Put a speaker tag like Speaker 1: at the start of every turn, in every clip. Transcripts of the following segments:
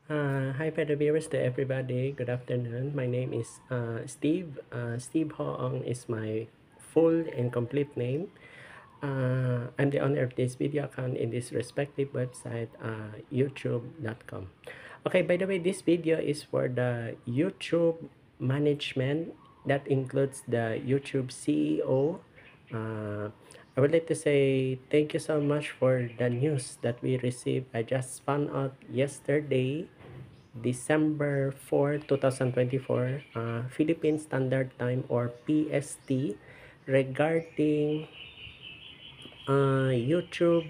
Speaker 1: Hi, fellow viewers, to everybody. Good afternoon. My name is Steve. Steve Hoong is my full and complete name. I'm the owner of this video account in this respective website, youtube.com. Okay, by the way, this video is for the YouTube management. That includes the YouTube CEO. Uh, I would like to say thank you so much for the news that we received. I just found out yesterday, December 4, 2024, Philippine Standard Time or PST, regarding YouTube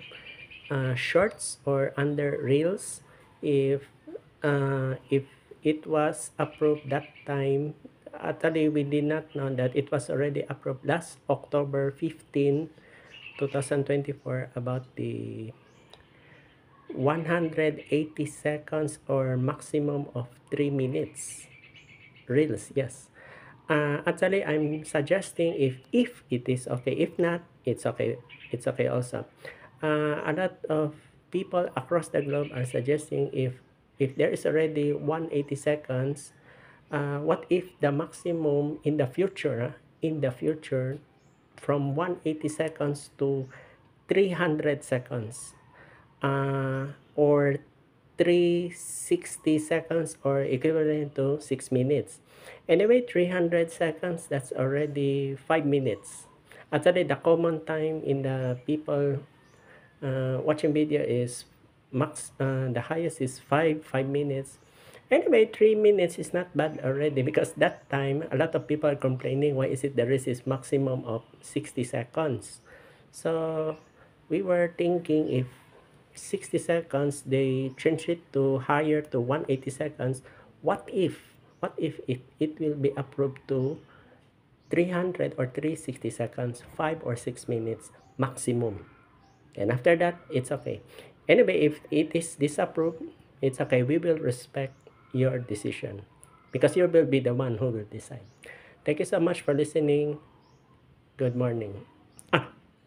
Speaker 1: shorts or under reels. If it was approved that time, actually we did not know that it was already approved last October 15, 2024, about the 180 seconds or maximum of 3 minutes reels. Yes. Actually, I'm suggesting if it is okay. If not, it's okay. It's okay also. A lot of people across the globe are suggesting if there is already 180 seconds, what if the maximum in the future, from 180 seconds to 300 seconds, or 360 seconds, or equivalent to 6 minutes. Anyway, 300 seconds, that's already 5 minutes. Actually, the common time in the people watching video is the highest is 5 minutes. Anyway, 3 minutes is not bad already, because that time a lot of people are complaining why is it the race is maximum of 60 seconds. So we were thinking if 60 seconds they change it to higher to 180 seconds, what if it will be approved to 300 or 360 seconds, 5 or 6 minutes maximum. And after that, it's okay. Anyway, if it is disapproved, it's okay. We will respect your decision, because you will be the one who will decide. Thank you so much for listening. Good morning.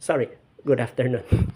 Speaker 1: Sorry. Good afternoon.